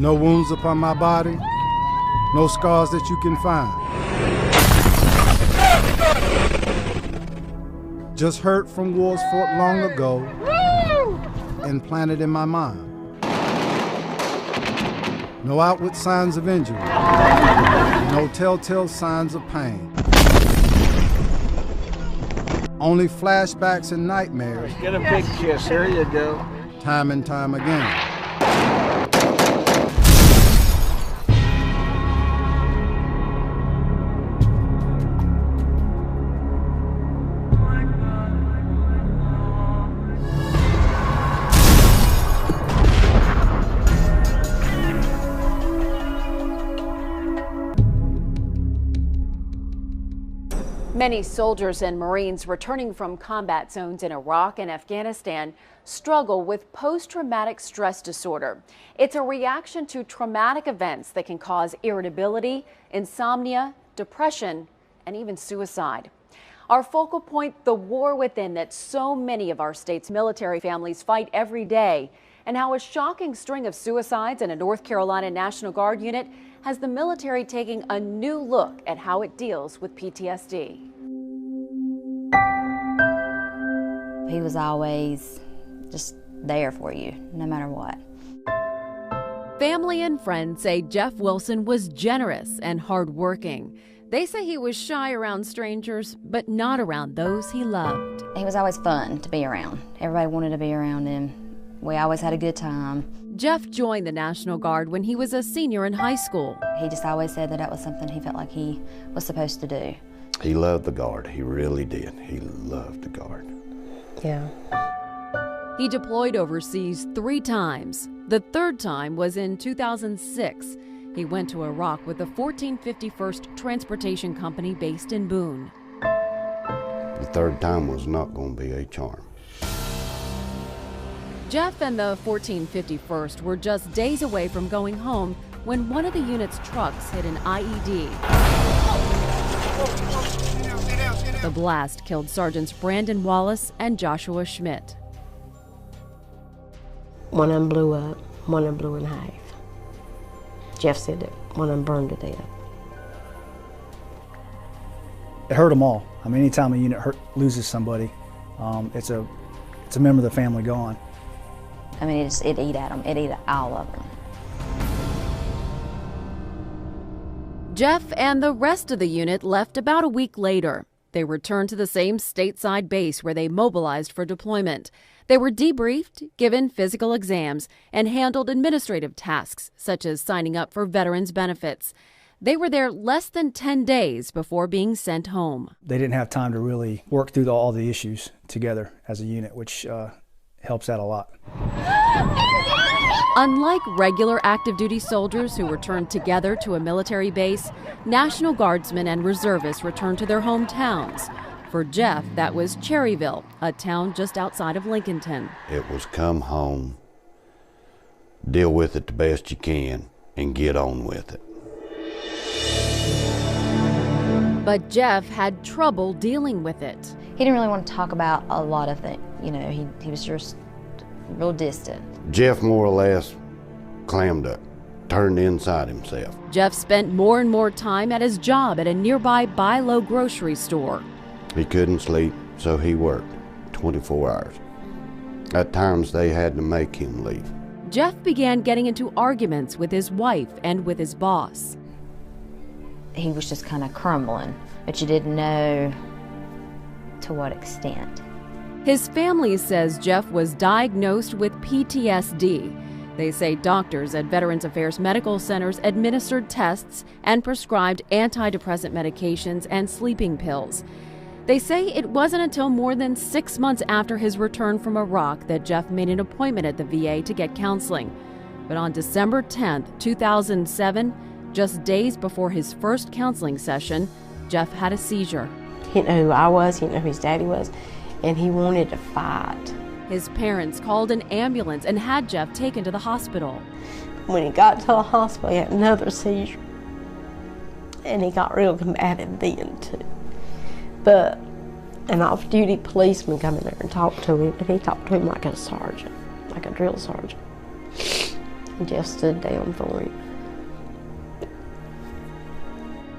No wounds upon my body, no scars that you can find. Just hurt from wars fought long ago and planted in my mind. No outward signs of injury, no telltale signs of pain. Only flashbacks and nightmares. Get a big kiss, here you go. Time and time again. Many soldiers and Marines returning from combat zones in Iraq and Afghanistan struggle with post-traumatic stress disorder. It's a reaction to traumatic events that can cause irritability, insomnia, depression, and even suicide. Our focal point, the war within that so many of our state's military families fight every day, and how a shocking string of suicides in a North Carolina National Guard unit has the military taking a new look at how it deals with PTSD. He was always just there for you, no matter what. Family and friends say Jeff Wilson was generous and hardworking. They say he was shy around strangers, but not around those he loved. He was always fun to be around. Everybody wanted to be around him. We always had a good time. Jeff joined the National Guard when he was a senior in high school. He just always said that was something he felt like he was supposed to do. He loved the Guard. He really did. He loved the Guard. Yeah. He deployed overseas 3 times. The 3rd time was in 2006. He went to Iraq with the 1451st Transportation Company based in Boone. The 3rd time was not going to be a charm. Jeff and the 1451st were just days away from going home when one of the unit's trucks hit an IED. The blast killed Sergeants Brandon Wallace and Joshua Schmidt. One of them blew up, one of them blew in half. Jeff said that one of them burned to death. It hurt them all. I mean, anytime a unit loses somebody, it's a member of the family gone. I mean, it ate at them. It ate all of them. Jeff and the rest of the unit left about a week later. They returned to the same stateside base where they mobilized for deployment. They were debriefed, given physical exams, and handled administrative tasks, such as signing up for veterans' benefits. They were there less than 10 days before being sent home. They didn't have time to really work through all the issues together as a unit, which helps out a lot. Unlike regular active duty soldiers who returned together to a military base, National Guardsmen and reservists returned to their hometowns. For Jeff, that was Cherryville, a town just outside of Lincolnton. It was come home, deal with it the best you can, and get on with it. But Jeff had trouble dealing with it. He didn't really want to talk about a lot of things. You know, he was just real distant. Jeff more or less clammed up, turned inside himself. Jeff spent more and more time at his job at a nearby buy low grocery store. He couldn't sleep, so he worked 24 hours. At times, they had to make him leave. Jeff began getting into arguments with his wife and with his boss. He was just kind of crumbling, but you didn't know to what extent. His family says Jeff was diagnosed with PTSD. They say doctors at Veterans Affairs Medical Centers administered tests and prescribed antidepressant medications and sleeping pills. They say it wasn't until more than 6 months after his return from Iraq that Jeff made an appointment at the VA to get counseling. But on December 10th, 2007, just days before his first counseling session, Jeff had a seizure. He didn't know who I was, he didn't know who his daddy was, and he wanted to fight. His parents called an ambulance and had Jeff taken to the hospital. When he got to the hospital, he had another seizure, and he got real combative then too. But an off-duty policeman come in there and talked to him, and he talked to him like a sergeant, like a drill sergeant. Jeff stood down for him.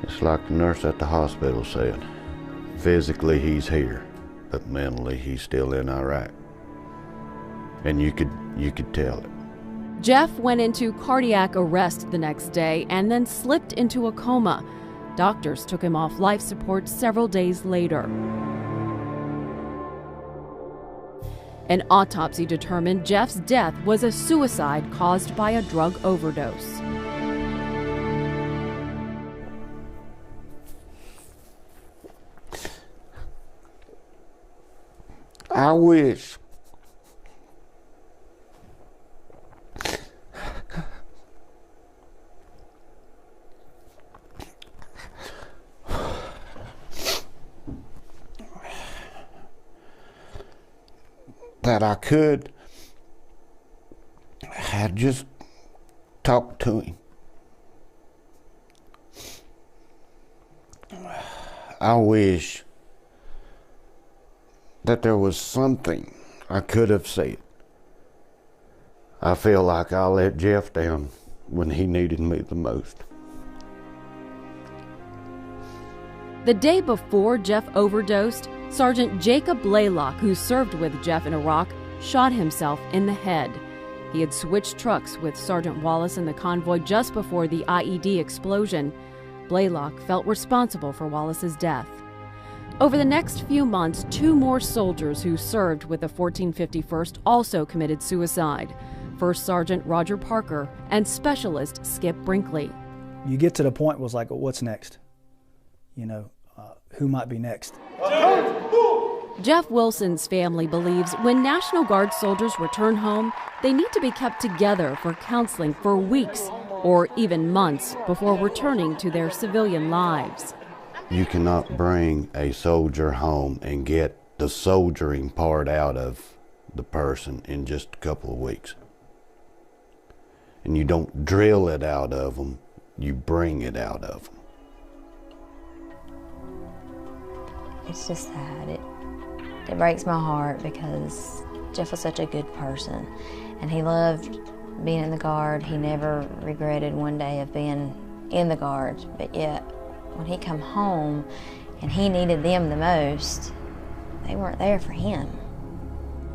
It's like the nurse at the hospital said, physically he's here, but mentally he's still in Iraq. And you could tell it. Jeff went into cardiac arrest the next day and then slipped into a coma. Doctors took him off life support several days later. An autopsy determined Jeff's death was a suicide caused by a drug overdose. I wish that I could have just talked to him. I wish that there was something I could have said. I feel like I let Jeff down when he needed me the most. The day before Jeff overdosed, Sergeant Jacob Blaylock, who served with Jeff in Iraq, shot himself in the head. He had switched trucks with Sergeant Wallace in the convoy just before the IED explosion. Blaylock felt responsible for Wallace's death. Over the next few months, 2 more soldiers who served with the 1451st also committed suicide. First Sergeant Roger Parker and Specialist Skip Brinkley. You get to the point where it's like, well, what's next? You know, who might be next? Jeff Wilson's family believes when National Guard soldiers return home, they need to be kept together for counseling for weeks or even months before returning to their civilian lives. You cannot bring a soldier home and get the soldiering part out of the person in just a couple of weeks. And you don't drill it out of them, you bring it out of them. It's just sad. It breaks my heart because Jeff was such a good person and he loved being in the Guard. He never regretted one day of being in the Guard, but yet when he come home and he needed them the most, they weren't there for him.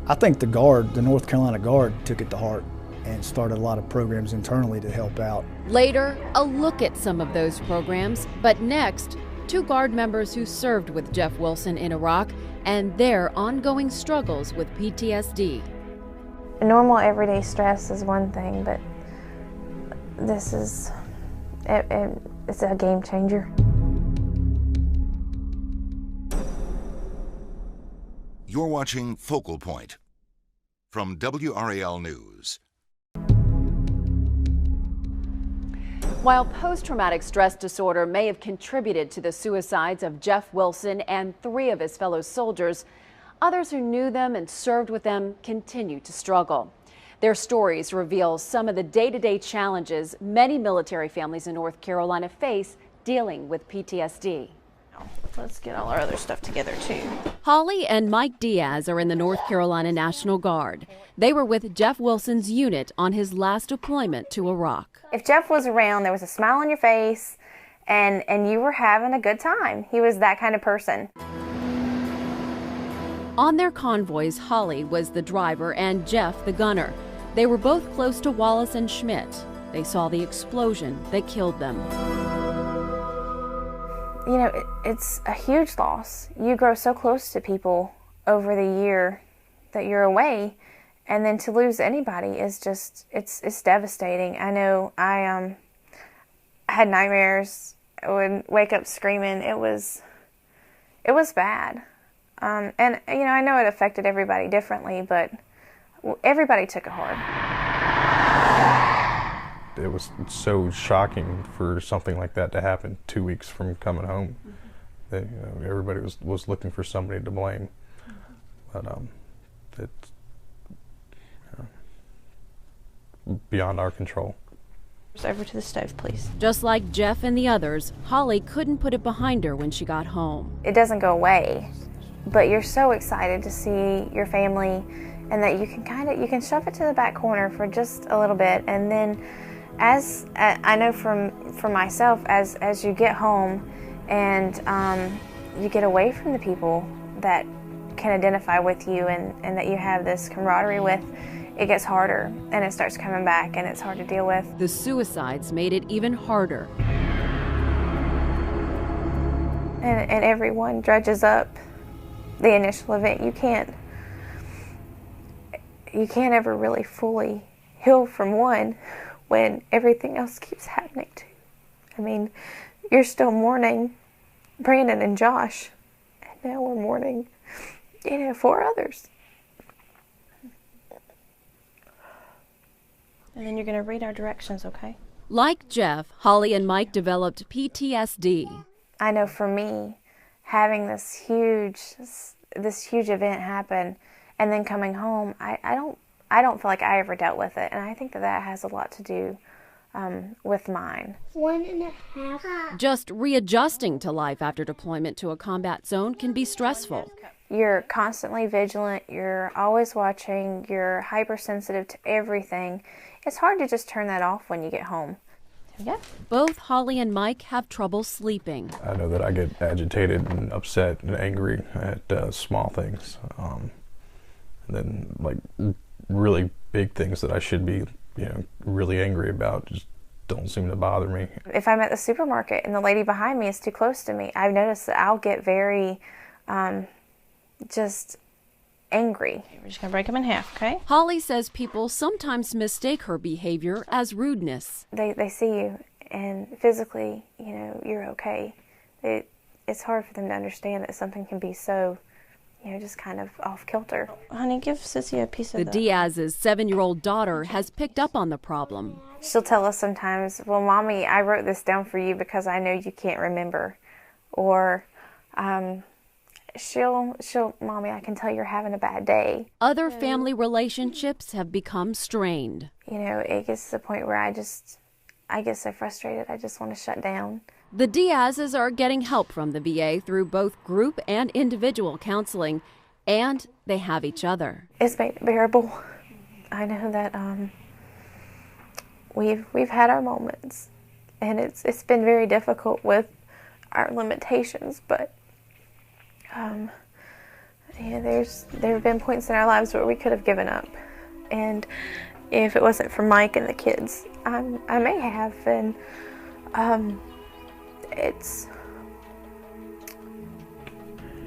I think the Guard, the North Carolina Guard, took it to heart and started a lot of programs internally to help out. Later, a look at some of those programs, but next, 2 Guard members who served with Jeff Wilson in Iraq and their ongoing struggles with PTSD. Normal everyday stress is one thing, but this is, it's a game changer. You're watching Focal Point from WRAL News. While post-traumatic stress disorder may have contributed to the suicides of Jeff Wilson and 3 of his fellow soldiers, others who knew them and served with them continue to struggle. Their stories reveal some of the day-to-day challenges many military families in North Carolina face dealing with PTSD. Let's get all our other stuff together too. Holly and Mike Diaz are in the North Carolina National Guard. They were with Jeff Wilson's unit on his last deployment to Iraq. If Jeff was around, there was a smile on your face and you were having a good time. He was that kind of person. On their convoys, Holly was the driver and Jeff the gunner. They were both close to Wallace and Schmidt. They saw the explosion that killed them. You know, it's a huge loss. You grow so close to people over the year that you're away, and then to lose anybody is just, it's devastating. I know I had nightmares. I would wake up screaming. It was bad. And, you know, I know it affected everybody differently, but everybody took it hard. It was so shocking for something like that to happen 2 weeks from coming home. That, you know, everybody was looking for somebody to blame, but it's beyond our control. Over to the stove, please. Just like Jeff and the others, Holly couldn't put it behind her when she got home. It doesn't go away, but you're so excited to see your family and that you can shove it to the back corner for just a little bit, and then as I know for myself, as you get home and you get away from the people that can identify with you and that you have this camaraderie with, it gets harder and it starts coming back and it's hard to deal with. The suicides made it even harder. And everyone dredges up the initial event. You can't ever really fully heal from one when everything else keeps happening to you. I mean, you're still mourning Brandon and Josh, and now we're mourning, for others. And then you're going to read our directions, okay? Like Jeff, Holly and Mike developed PTSD. I know for me, having this huge event happen and then coming home, I don't feel like I ever dealt with it, and I think that has a lot to do with mine. 1.5. Just readjusting to life after deployment to a combat zone can be stressful. You're constantly vigilant, you're always watching, you're hypersensitive to everything. It's hard to just turn that off when you get home. Yeah. Both Holly and Mike have trouble sleeping. I know that I get agitated and upset and angry at small things. And then, like, really big things that I should be, really angry about just don't seem to bother me. If I'm at the supermarket and the lady behind me is too close to me, I've noticed that I'll get very just angry. We're just going to break them in half, okay? Holly says people sometimes mistake her behavior as rudeness. They see you and physically, you're okay. It's hard for them to understand that something can be so, just kind of off kilter. Honey, give Sissy a piece of the Diaz's 7-year-old daughter has picked up on the problem. She'll tell us sometimes, well, Mommy, I wrote this down for you because I know you can't remember. Or, she'll, Mommy, I can tell you're having a bad day. Other family relationships have become strained. It gets to the point where I get so frustrated, I just want to shut down. The Diaz's are getting help from the VA through both group and individual counseling, and they have each other. It's made it bearable. I know that we've had our moments, and it's been very difficult with our limitations, but there have been points in our lives where we could have given up, and if it wasn't for Mike and the kids, I may have, and it's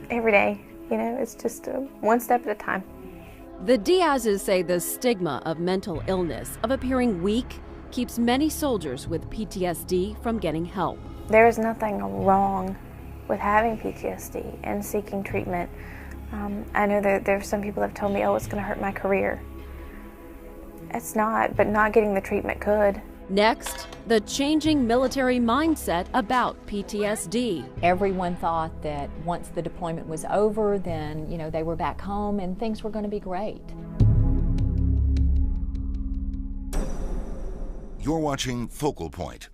every day, it's just one step at a time. The Diaz's say the stigma of mental illness, of appearing weak, keeps many soldiers with PTSD from getting help. There is nothing wrong with having PTSD and seeking treatment. I know that there are some people that have told me, it's going to hurt my career. It's not, but not getting the treatment could. Next, the changing military mindset about PTSD. Everyone thought that once the deployment was over, then, they were back home and things were going to be great. You're watching Focal Point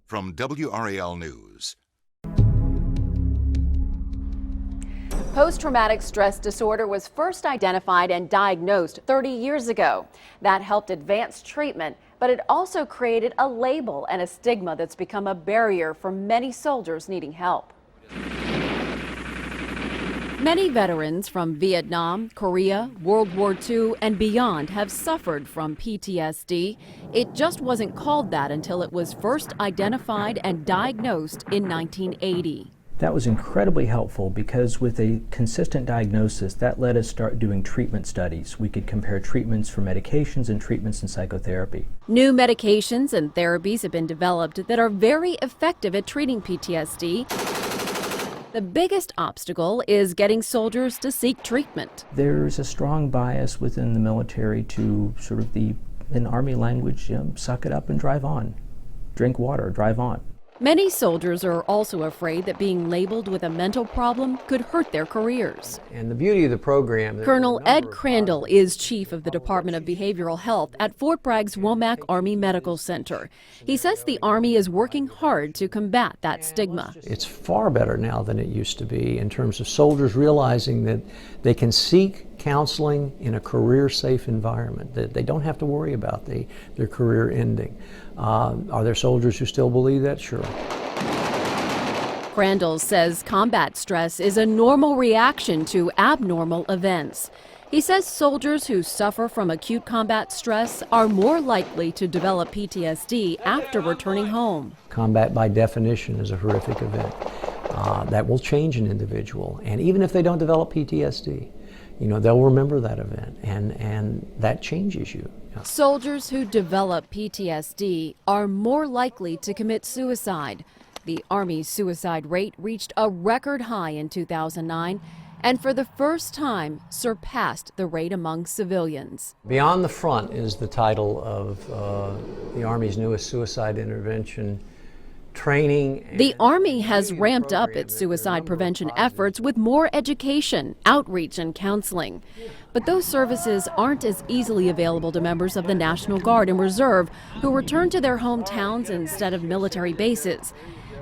from WRAL News. Post-traumatic stress disorder was first identified and diagnosed 30 years ago. That helped advance treatment, but it also created a label and a stigma that's become a barrier for many soldiers needing help. Many veterans from Vietnam, Korea, World War II, and beyond have suffered from PTSD. It just wasn't called that until it was first identified and diagnosed in 1980. That was incredibly helpful because with a consistent diagnosis, that let us start doing treatment studies. We could compare treatments for medications and treatments in psychotherapy. New medications and therapies have been developed that are very effective at treating PTSD. The biggest obstacle is getting soldiers to seek treatment. There's a strong bias within the military to sort of in Army language, suck it up and drive on. Drink water, drive on. Many soldiers are also afraid that being labeled with a mental problem could hurt their careers. And the beauty of the program... Colonel Ed Crandall is chief of the Department of Behavioral Health at Fort Bragg's Womack Army Medical Center. He says the Army is working hard to combat that stigma. It's far better now than it used to be in terms of soldiers realizing that they can seek counseling in a career-safe environment, that they don't have to worry about their career ending. Are there soldiers who still believe that? Sure. Crandall says combat stress is a normal reaction to abnormal events. He says soldiers who suffer from acute combat stress are more likely to develop PTSD after returning home. Combat, by definition, is a horrific event that will change an individual. And even if they don't develop PTSD, they'll remember that event, and that changes you. Soldiers who develop PTSD are more likely to commit suicide. The Army's suicide rate reached a record high in 2009 and for the first time surpassed the rate among civilians. Beyond the Front is the title of the Army's newest suicide intervention training. The Army has ramped up its suicide prevention efforts with more education, outreach, and counseling. But those services aren't as easily available to members of the National Guard and Reserve who return to their hometowns instead of military bases.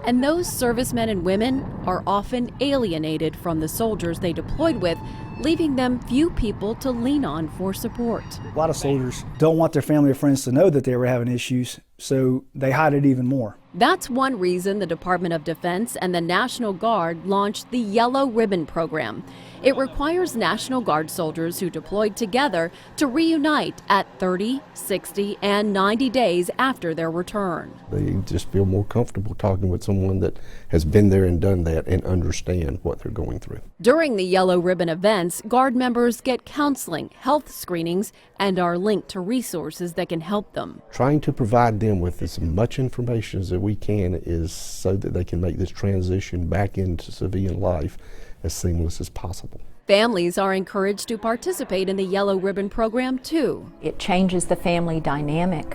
And those servicemen and women are often alienated from the soldiers they deployed with, leaving them few people to lean on for support. A lot of soldiers don't want their family or friends to know that they were having issues, so they hide it even more. That's one reason the Department of Defense and the National Guard launched the Yellow Ribbon Program. It requires National Guard soldiers who deployed together to reunite at 30, 60, and 90 days after their return. They just feel more comfortable talking with someone that has been there and done that and understand what they're going through. During the Yellow Ribbon events, Guard members get counseling, health screenings, and are linked to resources that can help them. Trying to provide them with as much information as we can is so that they can make this transition back into civilian life as seamless as possible. Families are encouraged to participate in the Yellow Ribbon program too. It changes the family dynamic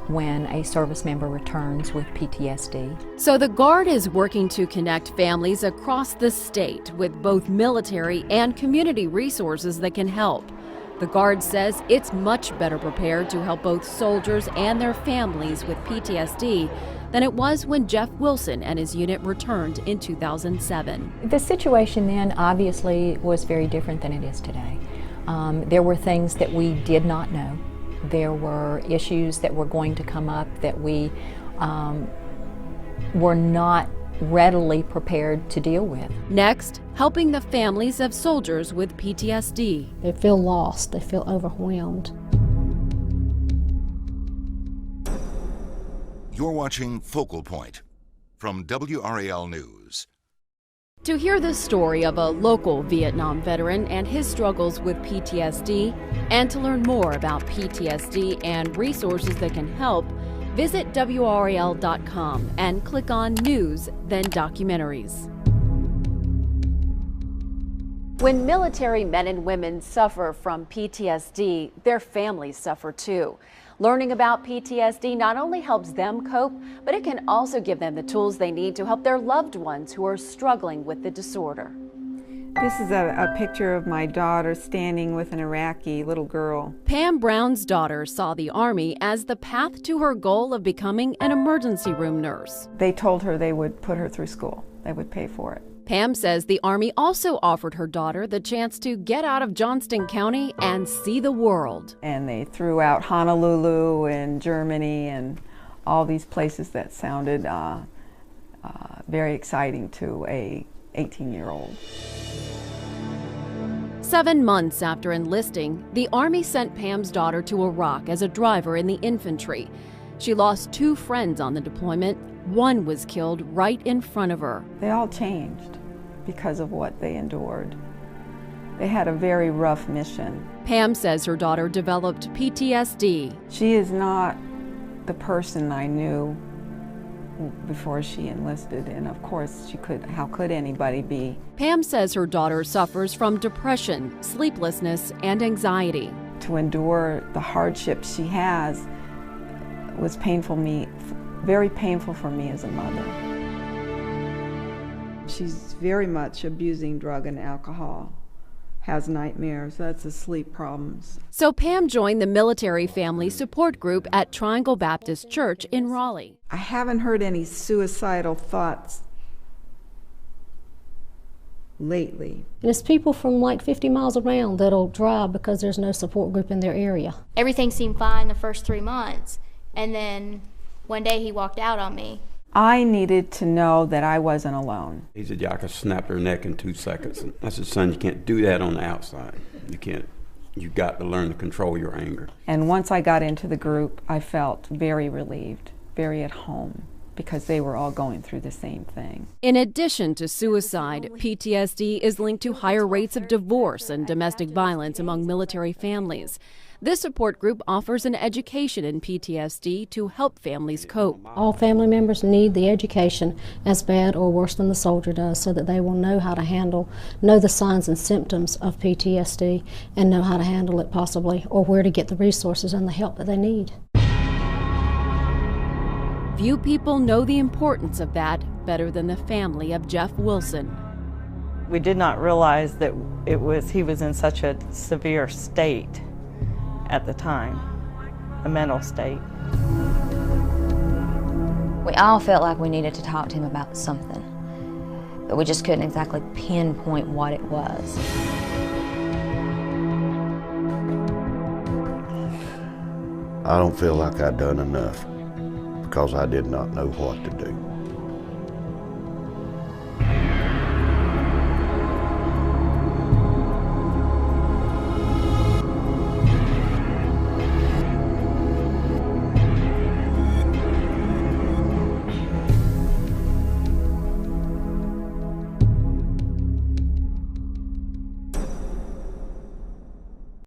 when a service member returns with PTSD. So the Guard is working to connect families across the state with both military and community resources that can help. The Guard says it's much better prepared to help both soldiers and their families with PTSD than it was when Jeff Wilson and his unit returned in 2007. The situation then obviously was very different than it is today. There were things that we did not know. There were issues that were going to come up that we were not readily prepared to deal with. Next, helping the families of soldiers with PTSD. They feel lost, they feel overwhelmed. You're watching Focal Point from WRAL News. To hear the story of a local Vietnam veteran and his struggles with PTSD, and to learn more about PTSD and resources that can help, visit WRAL.com and click on News, then Documentaries. When military men and women suffer from PTSD, their families suffer too. Learning about PTSD not only helps them cope, but it can also give them the tools they need to help their loved ones who are struggling with the disorder. This is a picture of my daughter standing with an Iraqi little girl. Pam Brown's daughter saw the Army as the path to her goal of becoming an emergency room nurse. They told her they would put her through school. They would pay for it. Pam says the Army also offered her daughter the chance to get out of Johnston County and see the world. And they threw out Honolulu and Germany and all these places that sounded very exciting to a 18-year-old. 7 months after enlisting, the Army sent Pam's daughter to Iraq as a driver in the infantry. She lost 2 friends on the deployment. One was killed right in front of her. They all changed because of what they endured. They had a very rough mission. Pam says her daughter developed PTSD. She is not the person I knew before she enlisted, and of course how could anybody be? Pam says her daughter suffers from depression, sleeplessness, and anxiety. To endure the hardships she has was very painful for me as a mother. She's very much abusing drug and alcohol, has nightmares, that's the sleep problems. So Pam joined the military family support group at Triangle Baptist Church in Raleigh. I haven't heard any suicidal thoughts lately. And it's people from like 50 miles around that'll drive because there's no support group in their area. Everything seemed fine the first 3 months, and then one day he walked out on me. I needed to know that I wasn't alone. He said, yeah, I could snap their neck in 2 seconds. And I said, son, you can't do that on the outside. You can't. You've got to learn to control your anger. And once I got into the group, I felt very relieved, very at home, because they were all going through the same thing. In addition to suicide, PTSD is linked to higher rates of divorce and domestic violence among military families. This support group offers an education in PTSD to help families cope. All family members need the education as bad or worse than the soldier does so that they will know how to know the signs and symptoms of PTSD and know how to handle it possibly, or where to get the resources and the help that they need. Few people know the importance of that better than the family of Jeff Wilson. We did not realize that he was in such a severe state at the time, a mental state. We all felt like we needed to talk to him about something, but we just couldn't exactly pinpoint what it was. I don't feel like I've done enough because I did not know what to do.